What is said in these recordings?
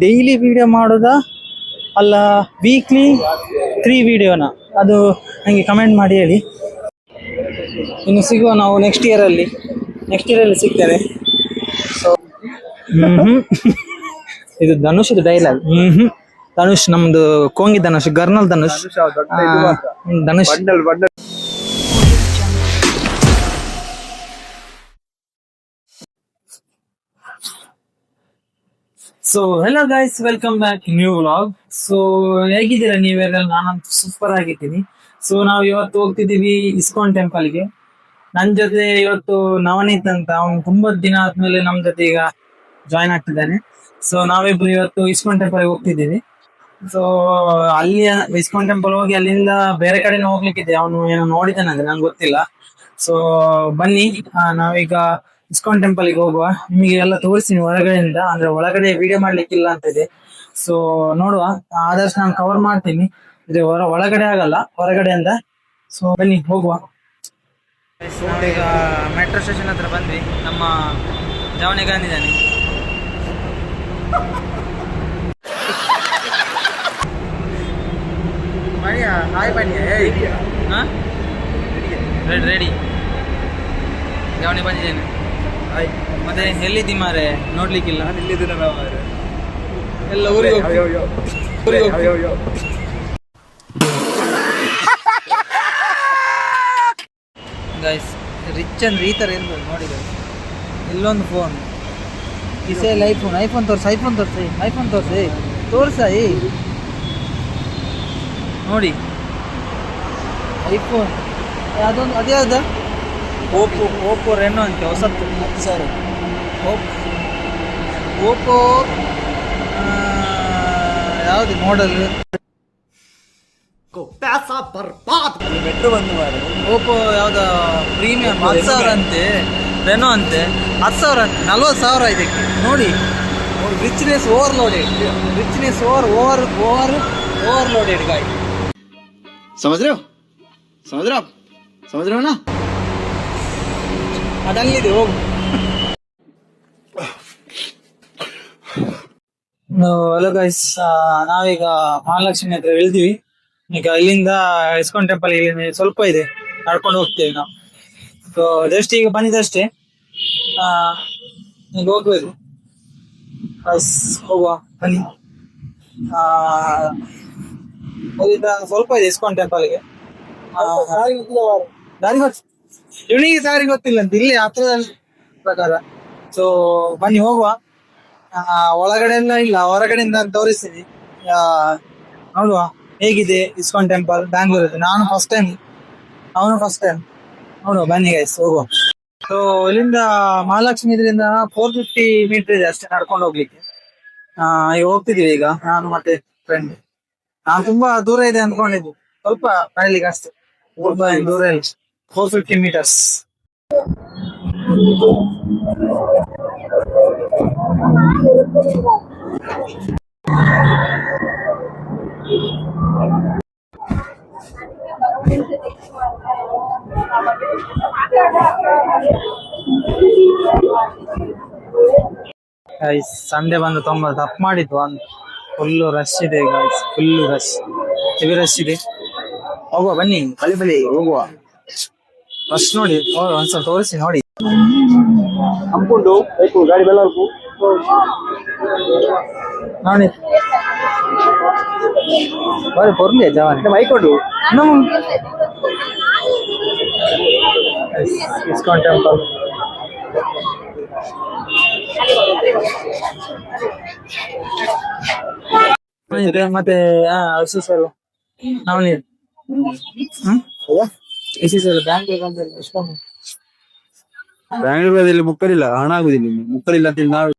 Daily video ಮಾಡೋದಾ ಅಲ್ಲ weekly 3 ವಿಡಿಯೋನ, ಅದು ನನಗೆ ಕಮೆಂಟ್ ಮಾಡಿ ಹೇಳಿ. ಇನ್ನು ಸಿಗುವ ನಾವು ನೆಕ್ಸ್ಟ್ ಇಯರಲ್ಲಿ ಸಿಗ್ತೇವೆ. ಸೊ ಇದು ಧನುಷ್ ಡೈಲಾಗ್. ಧನುಷ್ ನಮ್ದು ಕೋಂಗಿ ಧನುಷ್, ಗರ್ನಲ್ Dhanush. Dhanush so hello guys, welcome back new vlog. So ಹೇಗಿದ್ದೀರಾ ನೀವೆಲ್ಲ? ನಾನಂತೂ ಸೂಪರ್ ಆಗಿದ್ದೀನಿ. ಸೊ ನಾವು ಇವತ್ತು ಹೋಗ್ತಿದ್ದೀವಿ ಇಸ್ಕಾನ್ ಟೆಂಪಲ್ಗೆ. ನನ್ನ ಜೊತೆ ಇವತ್ತು ನವನೀತ್ ಅಂತ, ಅವ್ನು ತುಂಬಾ ದಿನ ಆದ್ಮೇಲೆ ನಮ್ ಜೊತೆ ಈಗ ಜಾಯ್ನ್ ಆಗ್ತಿದ್ದಾನೆ. ಸೊ ನಾವಿಬ್ರು ಇವತ್ತು ಇಸ್ಕಾನ್ ಟೆಂಪಲ್ಗೆ ಹೋಗ್ತಿದ್ದೀವಿ. ಸೊ ಅಲ್ಲಿ ಇಸ್ಕಾನ್ ಟೆಂಪಲ್ ಹೋಗಿ ಅಲ್ಲಿಂದ ಬೇರೆ ಕಡೆನೂ ಹೋಗ್ಲಿಕ್ಕಿದೆ. ಅವನು ಏನೋ ನೋಡಿದ್ದಾನಂದ್ರೆ ನಂಗೆ ಗೊತ್ತಿಲ್ಲ. ಸೊ ಬನ್ನಿ, ನಾವೀಗ ಇಸ್ಕಾನ್ ಟೆಂಪಲ್ಗೆ ಹೋಗುವ. ನಿಮಗೆ ಎಲ್ಲ ತೋರಿಸ್ತೀನಿ ಹೊರಗಡೆಯಿಂದ, ಅಂದ್ರೆ ಒಳಗಡೆ ವಿಡಿಯೋ ಮಾಡ್ಲಿಕ್ಕಿಲ್ಲ ಅಂತ ಇದೆ. ಸೊ ನೋಡುವ, ಆದಷ್ಟು ನಾನು ಕವರ್ ಮಾಡ್ತೀನಿ. ಇದು ಒಳಗಡೆ ಆಗಲ್ಲ, ಹೊರಗಡೆಯಿಂದ. ಸೊ ಬನ್ನಿ ಹೋಗುವ. ನಾವೀಗ ಮೆಟ್ರೋ ಸ್ಟೇಷನ್ ಹತ್ರ ಬಂದ್ವಿ. ನಮ್ಮ ಜಾವಣಿ ಗಾಂಧಿದ್ದಾನೆ. ಹಾಯ್ ಬನ್ನಿ. ರೆಡಿ ಜಾವಣಿ ಬಂದಿದ್ದೇನೆ. ಮತ್ತೆ ಎಲ್ಲಿದ್ದಿ ಮಾರೆ? ನೋಡ್ಲಿಕ್ಕಿಲ್ಲ. ಎಲ್ಲ ಊರಿಗೆ ಗೈಸ್, ರಿಚ್ ಅಂದ್ರೆ ಈ ಥರ ಇರ್ಬೋದು. ನೋಡಿ ಗೈಸ್, ಇಲ್ಲೊಂದು ಫೋನ್, ಕಿಸೆಯಲ್ಲಿ ಐಫೋನ್ ತೋರ್ಸಾಯಿ ನೋಡಿ. ಐಫೋನ್ ಅದೊಂದು ಅದ್ಯಾವ್ದ? ಓಪೋ ರೆನೋ ಅಂತೆ, ಹೊಸತ್ತು. ಸರ್ ಓಪೋ ಯಾವುದು ಮಾಡಲ್? ಓಪೋ ಯಾವ್ದ ಪ್ರೀಮಿಯಂ 10,000 ಅಂತೆ, ರೆನೋ ಅಂತೆ 10,000 ಅಂತೆ, 40,000 ಇದಕ್ಕೆ. ನೋಡಿ, ರಿಚ್ನೆಸ್ ಓವರ್ಲೋಡೆಡ್ ಗಾಡಿ. समझ रहे हो ना? ಅದಲ್ಲಿದೆ, ಹೋಗು. ಹಲೋ ಗೈಸ್, ನಾವೀಗ ಮಹಾಲಕ್ಷ್ಮಿ ಹತ್ರ ಇಳಿದ್ವಿ. ಈಗ ಇಲ್ಲಿಂದ ಇಸ್ಕಾನ್ ಟೆಂಪಲ್ ಇಲ್ಲಿ ಸ್ವಲ್ಪ ಇದೆ, ನಡ್ಕೊಂಡು ಹೋಗ್ತೇವೆ ನಾವು. ಸೊ ಜಸ್ಟ್ ಈಗ ಬಂದಿದ್ದಷ್ಟೇ, ಈಗ ಹೋಗ್ಬೇಕು. ಹೋಗುವ ಬನ್ನಿ. ಸ್ವಲ್ಪ ಇದೆ ಇಸ್ಕಾನ್ ಟೆಂಪಲ್ಗೆ. ಇವನಿಗೆ ದಾರಿ ಗೊತ್ತಿಲ್ಲ ಅಂತ, ಇಲ್ಲಿ ಹತ್ರದಲ್ಲಿ ಪ್ರಕಾರ. ಸೊ ಬನ್ನಿ ಹೋಗುವ. ಒಳಗಡೆ ಎಲ್ಲ ಇಲ್ಲ, ಹೊರಗಡೆಯಿಂದ ತೋರಿಸ್ತೀನಿ. ನೋಡುವ ಹೇಗಿದೆ ಇಸ್ಕಾನ್ ಟೆಂಪಲ್ ಬ್ಯಾಂಗ್ಳೂರ್. ನಾನು ಫಸ್ಟ್ ಟೈಮ್, ಅವನು ಫಸ್ಟ್ ಟೈಮ್. ನೋಡುವ ಬನ್ನಿ ಗೈಸ್, ಹೋಗುವ. ಸೊ ಇಲ್ಲಿಂದ ಮಹಾಲಕ್ಷ್ಮಿ ಇದರಿಂದ 450 ಮೀಟರ್ ಇದೆ ಅಷ್ಟೇ ನಡ್ಕೊಂಡು ಹೋಗ್ಲಿಕ್ಕೆ. ಈಗ ಹೋಗ್ತಿದೀವಿ ಈಗ, ನಾನು ಮತ್ತೆ ಫ್ರೆಂಡ್. ನಾನು ತುಂಬಾ ದೂರ ಇದೆ ಅನ್ಕೊಂಡಿದ್ದೆ, ಸ್ವಲ್ಪ ನಡೀಲಿಕ್ಕೆ ಅಷ್ಟೇ. ದೂರ ಇಲ್ಲ, 450 ಮೀಟರ್ಸ್. ಸಂಡೆ ಬಂದು ತುಂಬಾ ತಪ್ಪು ಮಾಡಿದ್ವು ಅಂತ. ಫುಲ್ಲು ರಶ್ ಇದೆ guys, full rush, heavy rush ಇದೆ. ಹೋಗುವ ಬನ್ನಿ, ಬಲಿ ಹೋಗುವ. ಫಸ್ಟ್ ನೋಡಿ, ಒಂದ್ಸಲ ತೋರಿಸಿ ನೋಡಿ. ಅನ್ಕೊಂಡು ಗಾಡಿ ಬೆಲ್ಲ ನೋಡಿ ಬರೀ ಬರ್ಲಿ ಜವಾನಿ ಮೈಕೊಂಡು ಇಸ್ಕಾನ್ ಟೆಂಪಲ್. ಮತ್ತೆ ಸರ್ ನವನೀತ್ ಬ್ಯಾಂಗ್ಳೂರಲ್ಲಿ ಮುಕ್ಕಲಿಲ್ಲ, ಹಣ ಆಗುದಿಲ್ಲ, ಮುಕ್ಕಲಿಲ್ಲ ಅಂತ ನಾವು.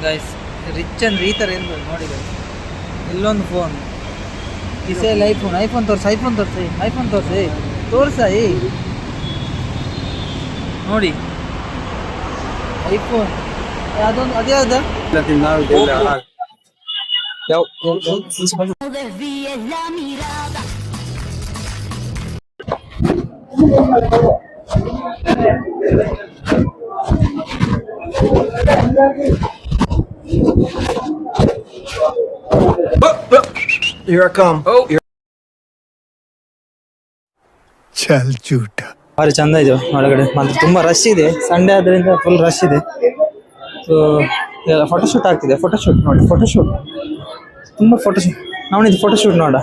ಗೈಸ್, ರಿಚ್ ಅಂದ್ರೆ ಈ ತರ ಇರ್ಬೋದು. ನೋಡಿ ಗೈಸ್, ಇಲ್ಲೊಂದು ಫೋನ್, ಕಿಸೆಯಲ್ಲಿ ಐಫೋನ್ ತೋರ್ಸಾಯಿ ನೋಡಿ. ಐಫೋನ್ ಅದೊಂದು ಅದ್ಯಾವ್ದ? Here I come. चल झूठा ಭಾರಿ ಚಂದ ಇದೆ ಒಳಗಡೆ, ಮತ್ತೆ ತುಂಬಾ ರಶ್ ಇದೆ, ಸಂಡೇ ಆದ್ರಿಂದ ಫುಲ್ ರಶ್ ಇದೆ. ಸೊ ಫೋಟೋಶೂಟ್ ಆಗ್ತಿದೆ, ಫೋಟೋಶೂಟ್ ನೋಡಿ, ಫೋಟೋಶೂಟ್ ತುಂಬಾ ಫೋಟೋಶೂಟ್. ನಾವನಿದು ಫೋಟೋಶೂಟ್ ನೋಡ,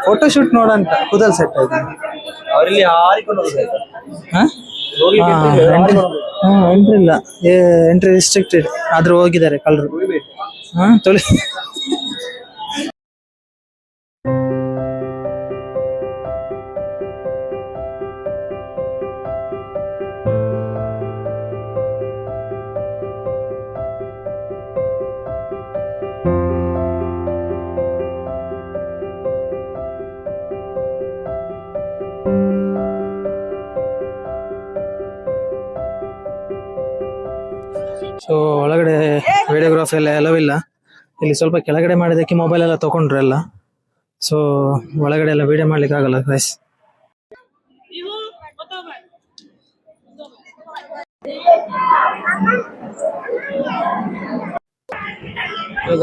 ಫೋಟೋಶೂಟ್ ನೋಡಂತ ಕೂದಲ್ ಸೆಟ್ ಆಯ್ತು. ಅವರಲ್ಲಿ ಹಾರಿಕೊಂಡು ಹೋಗ್ಬೇಕು. ಎಂಟ್ರಿ ಇಲ್ಲ, ಎಂಟ್ರಿ ರಿಸ್ಟ್ರಿಕ್ಟೆಡ್ ಆದ್ರೂ ಹೋಗಿದ್ದಾರೆ ಕಳ್ಳರು. ತೊಳಿ ಸೊ ಒಳಗಡೆ ವಿಡಿಯೋಗ್ರಾಫಿ ಎಲ್ಲ ಎಲ್ಲವೂ ಇಲ್ಲ. ಇಲ್ಲಿ ಸ್ವಲ್ಪ ಕೆಳಗಡೆ ಮಾಡಿದಕ್ಕೆ ಮೊಬೈಲ್ ಎಲ್ಲ ತಗೊಂಡ್ರು ಎಲ್ಲ. ಸೊ ಒಳಗಡೆ ಎಲ್ಲ ವಿಡಿಯೋ ಮಾಡ್ಲಿಕ್ಕೆ ಆಗಲ್ಲ ಗೈಸ್.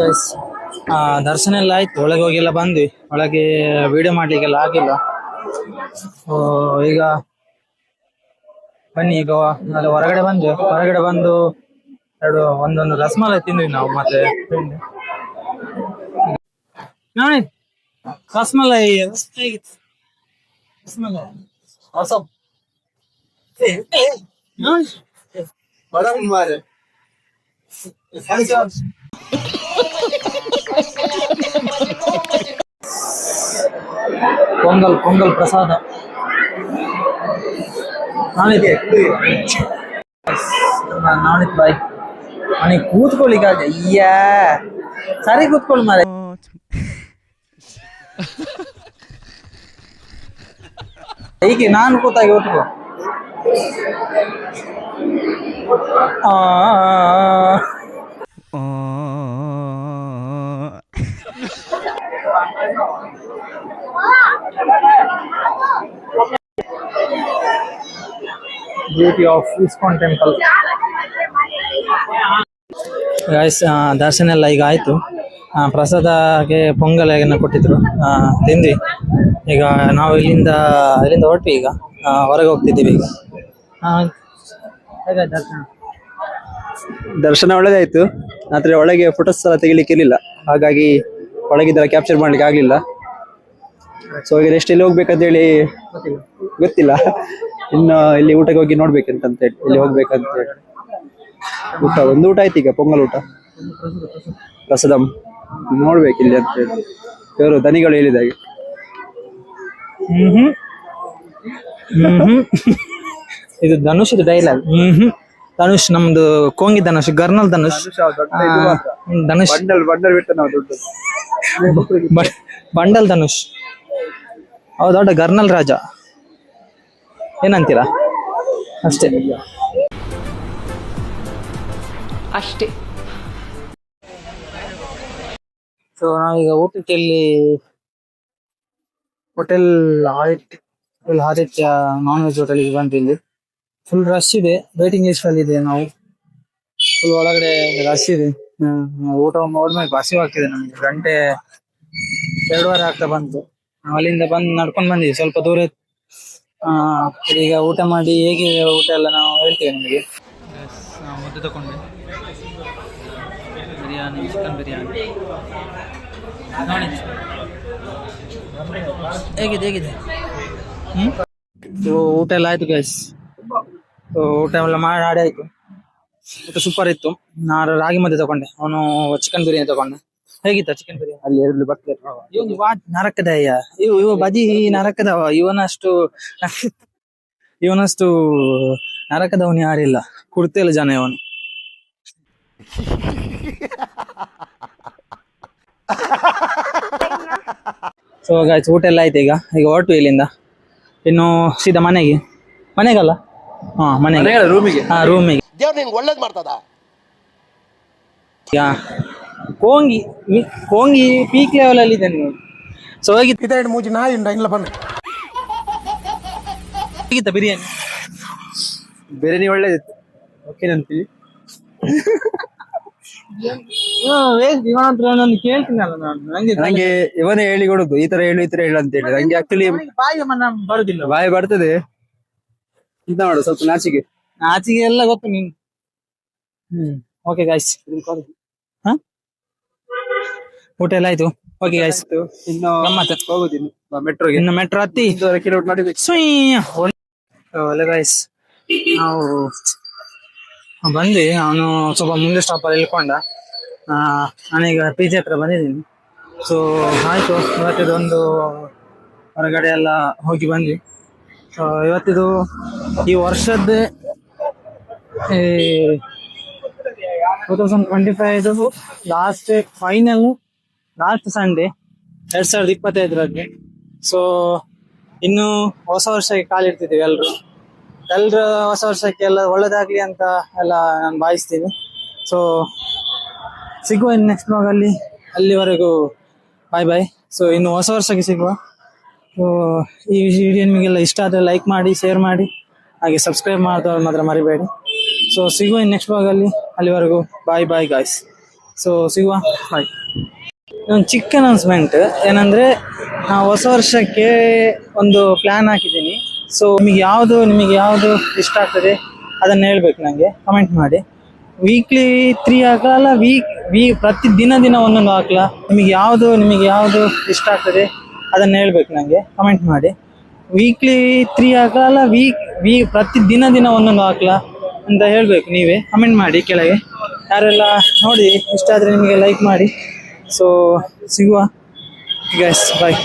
ಗೈಸ್ ದರ್ಶನ ಎಲ್ಲ ಆಯ್ತು, ಒಳಗೆ ಹೋಗಿಲ್ಲ ಬಂದ್ವಿ. ಒಳಗೆ ವಿಡಿಯೋ ಮಾಡ್ಲಿಕ್ಕೆಲ್ಲ ಆಗಿಲ್ಲ. ಈಗ ಬನ್ನಿ, ಈಗ ಅಲ್ಲಿ ಹೊರಗಡೆ ಬಂದ್ವಿ. ಹೊರಗಡೆ ಬಂದು ಒಂದೊಂದು ರಸಮಲೈ ತಿಂದ್ವಿ ನಾವು. ಮತ್ತೆ ನೋಡಿ ರಸಮಲೈ ಹೇಗಿತ್ತು, ರಸಮಲೈ ಪೊಂಗಲ್ ಪೊಂಗಲ್ ಪ್ರಸಾದ ನಾನಿದ್ದೆ ಬಾಯ್ ನನಗೆ ಕೂತ್ಕೊಳ್ಳಿಕ್ಕಾಗ. ಅಯ್ಯಾ ಸರಿ ಕೂತ್ಕೊಳ್ಳಿ ಮಾರೆ. ಹೀಗೆ ನಾನು ಕೂತಾಗಿ ಓದ್ಕೋ. Beauty of ISKCON temple. Guys ದರ್ಶನ ಎಲ್ಲ ಈಗ ಆಯ್ತು. ಪ್ರಸಾದಕ್ಕೆ ಪೊಂಗಲ್ ಕೊಟ್ಟಿದ್ರು, ತಿಂದ್ವಿ. ಈಗ ನಾವು ಇಲ್ಲಿಂದ ಹೊರಟ್ವಿ. ಈಗ ಹೊರಗೆ ಹೋಗ್ತಿದ್ದೀವಿ. ಈಗ ಹೇಗಾಯ್ತು ದರ್ಶನ? ದರ್ಶನ ಒಳ್ಳೆದಾಯ್ತು, ಆದ್ರೆ ಒಳಗೆ ಫೋಟೋಸ್ ಎಲ್ಲ ತೆಗಿಲಿಕ್ಕೆ ಇರ್ಲಿಲ್ಲ, ಹಾಗಾಗಿ ಒಳಗಿದ್ದೆಲ್ಲ ಕ್ಯಾಪ್ಚರ್ ಮಾಡ್ಲಿಕ್ಕೆ ಆಗ್ಲಿಲ್ಲ. ಸೊ ಈಗ ನೆಕ್ಸ್ಟ್ ಎಲ್ಲಿ ಹೋಗ್ಬೇಕಂತ ಹೇಳಿ ಗೊತ್ತಿಲ್ಲ. ಇನ್ನು ಇಲ್ಲಿ ಊಟಕ್ಕೆ ಹೋಗಿ ನೋಡ್ಬೇಕಂತ ಹೇಳಿ ಇಲ್ಲಿ ಹೋಗ್ಬೇಕಂತ ಹೇಳಿ. ಒಂದು ಊಟ ಆಯ್ತು, ಈಗ ಪೊಂಗಲ್ ಊಟ, ಪ್ರಸಾದಂ ನೋಡ್ಬೇಕು ಇಲ್ಲಿ ಅಂತ ಹೇಳಿ ಇವರು ದನಿಗಳು ಹೇಳಿದ ಹಾಗೆ. ಇದು ಧನುಷ್ ಡೈಲಾಗ್. ಧನುಷ್ ನಮ್ದು ಕೋಂಗಿ ಧನುಷ್, ಗರ್ನಲ್ ಧನುಷ್. ಧನುಷ್ ಬಂಡಲ್ ಧನುಷ್ ದೊಡ್ಡ ಗರ್ನಲ್ ರಾಜ. ಏನಂತೀರಾ? ಅಷ್ಟೇ ಅಷ್ಟೇ. ಸೊ ನಾವೀಗ ಊಟಕ್ಕೆ ಇಲ್ಲಿ ಹೋಟೆಲ್ ಆದಿತ್ಯ ನಾನ್ ವೆಜ್ ಹೋಟೆಲ್ಗೆ ಬಂದ್ವಿ. ಇಲ್ಲಿ ಫುಲ್ ರಶ್ ಇದೆ, ವೇಟಿಂಗ್ ಲಿಸ್ಟ್ ಅಲ್ಲಿ ಇದೆ. ನಾವು ಫುಲ್ ಒಳಗಡೆ ರಶ್ ಇದೆ. ಊಟ ನೋಡ್ಮೇಲೆ ಹಸಿವಾಗ್ತಿದೆ ನಮ್ಗೆ. ಗಂಟೆ 2:30 ಆಗ್ತಾ ಬಂತು. ನಾವು ಅಲ್ಲಿಂದ ಬಂದು ನಡ್ಕೊಂಡ್ ಬಂದಿವಿ ಸ್ವಲ್ಪ ದೂರ. ಈಗ ಊಟ ಮಾಡಿ ಹೇಗಿದೆ ಊಟ ಎಲ್ಲ ನಾವು ಹೇಳ್ತೇವೆ ನಿಮಗೆ. ಮುದ್ದೆ ತಗೊಂಡೆ, ಬಿರಿಯಾನಿ, ಚಿಕನ್ ಬಿರಿಯಾನಿ. ಹೇಗಿದೆ ಊಟ ಎಲ್ಲ ಆಯ್ತು ಗೈಸ್. ಊಟ ಎಲ್ಲ ಮಾಡಿ ಆಯ್ತು. ಊಟ ಸೂಪರ್ ಇತ್ತು. ನಾನು ರಾಗಿ ಮುದ್ದೆ ತಗೊಂಡೆ, ಅವನು ಚಿಕನ್ ಬಿರಿಯಾನಿ ತಗೊಂಡೆ. ಹೇಗಿತ್ತ ಚಿಕನ್ ಬಿರಿಯಾನಿ? ಅಲ್ಲಿ ಎರಡು ಬರ್ತದೆ. ಇವನು ನರಕದಯ್ಯ, ಇವ ಬಜಿ ನರಕದವ. ಇವನಷ್ಟು ನರಕದವನು ಯಾರಿಲ್ಲ, ಕುಡ್ತಿಲ್ಲ ಜನ ಇವನು. ಸೊ ಗಾಯ್ಸ್ ಊಟ ಎಲ್ಲ ಆಯ್ತು. ಈಗ ಹೊರಟು ಇಲ್ಲಿಂದ. ಇನ್ನು ಸೀದಾ ಮನೆಗಲ್ಲ, ರೂಮಿಗೆ. ದೇವ್ರು ನಿನ್ಗೆ ಒಳ್ಳೇದ್ ಮಾಡ್ತದ. ಕೋಂಗಿ ಪೀಕ್ ಲೆವೆಲ್ ಅಲ್ಲಿ ಇದೆ ನೀವು. ಸೊ ಇದೆರಡು ಮೂಜಿ ನಾಯಿ ಇಲ್ಲ ಬನ್ನಿ. ಹೇಗಿತ್ತ ಬಿರಿಯಾನಿ? ಬಿರಿಯಾನಿ ಒಳ್ಳೇದಿತ್ತು. ಓಕೆ ನೆನಪಿ. ಇವನ ಹತ್ರ ನಾನು ಕೇಳ್ತೀನಲ್ಲ ನಾನು, ನಂಗೆ ಇವನೇ ಹೇಳಿ ಕೊಡುದು, ಈ ತರ ಹೇಳು ಅಂತ ಹೇಳಿ. ನಂಗೆ ಆಕ್ಚುಲಿ ಬಾಯಿಗೆ ಬರುದಿಲ್ಲ. ಬಾಯಿ ಬರ್ತದೆ, ಇಂತ ಮಾಡು ಸ್ವಲ್ಪ ನಾಚಿಕೆ. ಆಚೆಗೆ ಎಲ್ಲ ಗೊತ್ತು ನೀನು. ಓಕೆ ಗಾಯ್ಸ್, ಊಟ ಎಲ್ಲ ಆಯ್ತು. ಓಕೆ ಗಾಯ್ಸ್, ಇನ್ನು ಗಮ್ಮತ್ ಹೋಗುದಿನ್ನು ಮೆಟ್ರೋಗೆ. ಇನ್ನು ಮೆಟ್ರೋ ಹತ್ತಿ ಕಿಲೋಮೀಟರ್ ನಡಿಬೇಕು. ಒಳ್ಳೆ ಗಾಯ್ಸ್, ನಾವು ಬಂದ್ವಿ. ಅವನು ಸ್ವಲ್ಪ ಮುಂದೆ ಸ್ಟಾಪ್ ಅಲ್ಲಿ ಇಳ್ಕೊಂಡ. ನಾನೀಗ PG ಹತ್ರ ಬಂದಿದ್ದೀನಿ. ಸೊ ಆಯ್ತು, ಇವತ್ತಿದೊಂದು ಹೊರಗಡೆ ಎಲ್ಲ ಹೋಗಿ ಬಂದ್ವಿ. ಸೊ ಇವತ್ತಿದು ಈ ವರ್ಷದ್ದೇ 2025 last final, last Sunday 2025. So ಇನ್ನು ಹೊಸ ವರ್ಷಕ್ಕೆ ಕಾಲಿಡ್ತಿದ್ದೀವಿ ಎಲ್ರು ಹೊಸ ವರ್ಷಕ್ಕೆ ಎಲ್ಲ ಒಳ್ಳೇದಾಗ್ಲಿ ಅಂತ ಎಲ್ಲ ನಾನು ಭಾವಿಸ್ತೀನಿ. ಸೊ ಸಿಗುವ ನೆಕ್ಸ್ಟ್ ಬ್ಲಾಗಲ್ಲಿ, ಅಲ್ಲಿವರೆಗೂ ಬಾಯ್ ಬಾಯ್. ಸೊ ಇನ್ನು ಹೊಸ ವರ್ಷಕ್ಕೆ ಸಿಗುವ. ಸೊ ಈ ವಿಡಿಯೋ ನಿಮಗೆಲ್ಲ ಇಷ್ಟ ಆದರೆ ಲೈಕ್ ಮಾಡಿ, ಶೇರ್ ಮಾಡಿ, ಹಾಗೆ ಸಬ್ಸ್ಕ್ರೈಬ್ ಮಾಡೋದು ಮಾತ್ರ ಮರಿಬೇಡಿ. ಸೊ ಸಿಗುವ ನೆಕ್ಸ್ಟ್ ಬ್ಲಾಗಲ್ಲಿ, ಅಲ್ಲಿವರೆಗೂ ಬಾಯ್ ಬಾಯ್ ಗಾಯ್ಸ್. ಸೊ ಸಿಗುವ, ಬಾಯ್. ಒಂದು ಚಿಕ್ಕ ಅನೌನ್ಸ್ಮೆಂಟ್ ಏನಂದ್ರೆ, ಹೊಸ ವರ್ಷಕ್ಕೆ ಒಂದು ಪ್ಲಾನ್ ಹಾಕಿದ್ದೀನಿ. ಸೊ ನಿಮಗೆ ಯಾವುದು ಇಷ್ಟ ಆಗ್ತದೆ ಅದನ್ನ ಹೇಳ್ಬೇಕು, ನಂಗೆ ಕಮೆಂಟ್ ಮಾಡಿ. ವೀಕ್ಲಿ 3 ಹಾಕಲ್ಲ, ಪ್ರತಿ ದಿನ ಒಂದೊಂದು ಹಾಕ್ಲಾ? ನಿಮಗೆ ಯಾವುದು ಇಷ್ಟ ಆಗ್ತದೆ ಅದನ್ನ ಹೇಳ್ಬೇಕು, ನಂಗೆ ಕಮೆಂಟ್ ಮಾಡಿ. ವೀಕ್ಲಿ 3 ಹಾಕಲ್ಲ, ಪ್ರತಿ ದಿನ ಒಂದೊಂದು ಹಾಕ್ಲಾ ಅಂತ ಹೇಳ್ಬೇಕು, ನೀವೇ ಕಮೆಂಟ್ ಮಾಡಿ ಕೆಳಗೆ. ಯಾರೆಲ್ಲ ನೋಡಿ ಇಷ್ಟ ಆದ್ರೆ ನಿಮಗೆ ಲೈಕ್ ಮಾಡಿ. ಸೊ ಸಿಗುವ ಗೈಸ್, ಬಾಯ್.